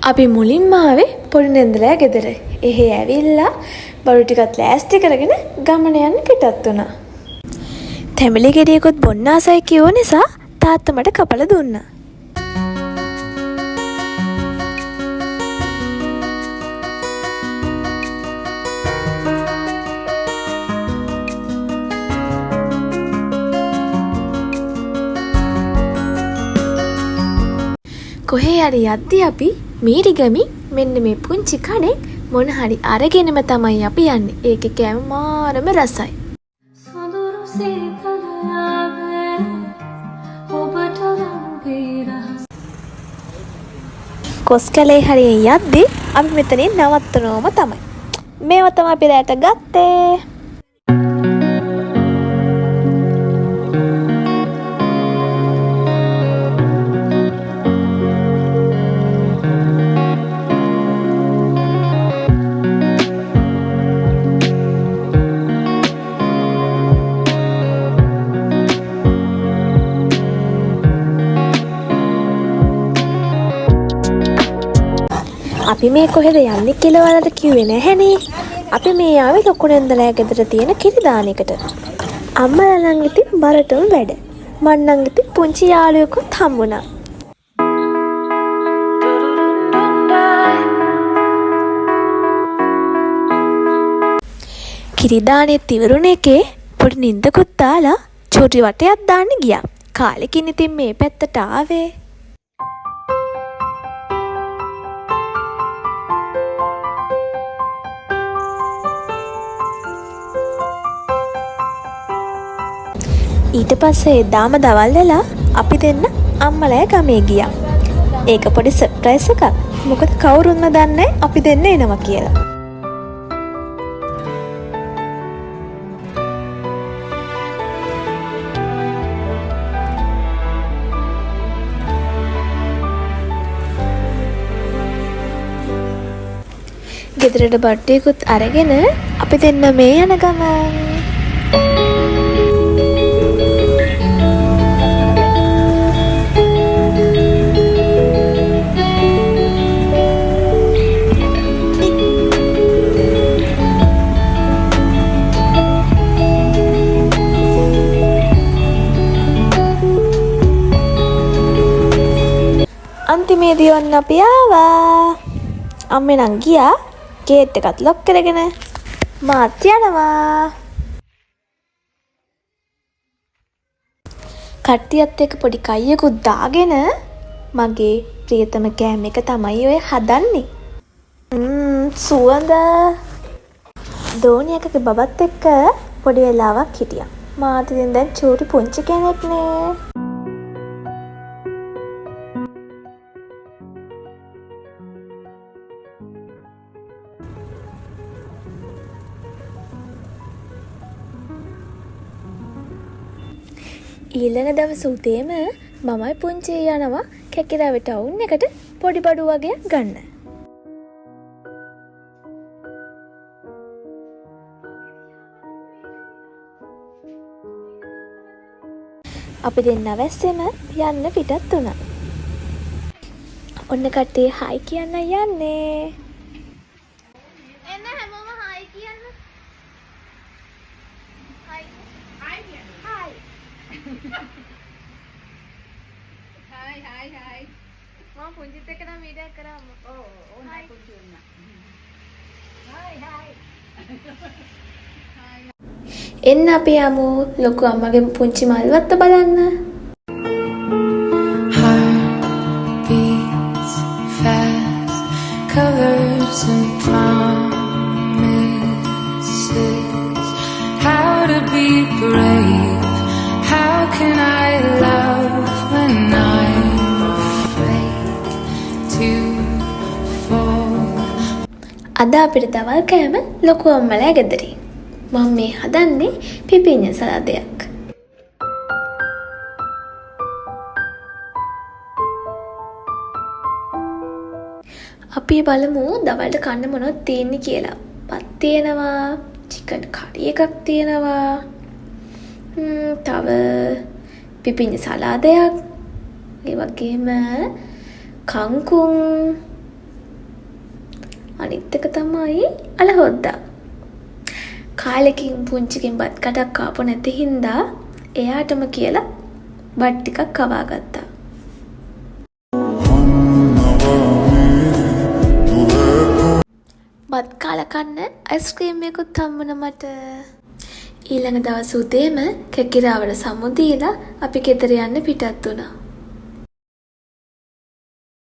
අපි මුලින්ම ආවේ පොඩි නෙන්දලෑ ගෙදර. එහෙ ඇවිල්ලා බඩු ටිකත් ලෑස්ති කරගෙන ගමන යන්න පිටත් වුණා. තැඹිලි ගෙඩියකුත් බොන්න ආසයි කියව නිසා තාත්තා මට කපලා දුන්නා. කොහේ හරි යද්දී අපි මීරිගමි මෙන්න මේ පුංචි කණේ මොන හරි අරගෙනම තමයි අපි යන්නේ. ඒකේ කෑම මාරම රසයි. කොස්කලේ හරිය යද්දී අපි මෙතනින් නවත්තනවම තමයි. මේවා තමයි අපි රැට ගත්තේ. අපි මේ කොහෙද යන්නේ කියලා වලට කිව්වේ නැහැනේ. අපි මේ ආවේ ලොකු නෙන්දලෑ ගෙදර තියෙන කිරි දාන එකට. අම්මලා නම් ඉතින් බරටම වැඩ. මං නම් ඉතින් පුංචි යාළුවෙකුත් හම්බුණා. කිරි දානෙත් ඉවරුණ එකේ පොඩි නින්දකුත් දාලා චුටි වටයක් දාන්න ගියා. කාලෙකින් ඉතින් මේ පැත්තට ආවේ. ඊට පස්සේ එදාම දවල් වෙලා අපි දෙන්න අම්මලා ගමේ ගියා. ඒක පොඩි සර්ප්‍රයිස් එකක්. මොකද කවුරුන්ම දන්නේ අපි දෙන්න එනවා කියලා. ගෙදරට බඩේකුත් අරගෙන අපි දෙන්න මේ යන ගමන් අන්තිමේදී ඔන්න අපි ආවා. අම්මේ නම් ගියා ගේට් එකත් ලොක් කරගෙන. මාත් යනවා. කට්ටියත් එක්ක පොඩි කයියකුත් දාගෙන මගේ ප්‍රියතම කෑම එක තමයි ඔය හදන්නේ. සුවඳ. දෝනියකගේ බබත් එක්ක පොඩි වෙලාවක් හිටියා. මාත් ඉතින් දැන් චූටි පුංචි කෙනෙක් නේ. ඊළඟ දවස උදේම මමයි පුංචි යනවා කැකිරාවේ ටවුන් එකට පොඩි බඩු වගේක් ගන්න. අපි දෙන්න වැස්සෙම යන්න පිටත් වුණා. ඔන්න කට්ටිය හයි කියන්න යන්නේ. එන්න හැමෝම හයි කියන්න. හයි. හයි කියන්න. හයි. හයි. මම පුංචිත් එක්ක නම් වීඩියෝ එක කරාම. ඔව් ඕනයි පුංචි වුණා. හයි. එන්න අපි යමු ලොකු අම්මගේ පුංචි මල්වත්ත බලන්න. Heartbeats fast, covers and promises. How to be brave? How can I love when I'm afraid to fall? අද අපිට දවල් කෑම ලොකු අම්මලා ගෙදරින්. මම මේ හදන්නේ පිපිඤ්ඤ සලාදයක්. අපි බලමු දවල්ට කන්න මොනවද තියෙන්නේ කියලා. පත් තියෙනවා, චිකන් කරි එකක් තියෙනවා. තව පිපිඤ්ඤ සලාදයක්. ඒ වගේම කංකුම් අනිත් එක තමයි අලහොද්දා. කාලෙකින් පුංචිකින් බත් කටක් කාපු නැති හින්දා එයාටම කියලා බත් ටිකක් කවා ගත්තා. බත් කාලා කන්න අයිස්ක්‍රීම් එකකුත් හම්බුණා මට. ඊළඟ දවස් උදේම කැකිරාවට සමු දීලා අපි ගෙදර යන්න පිටත් වුණා.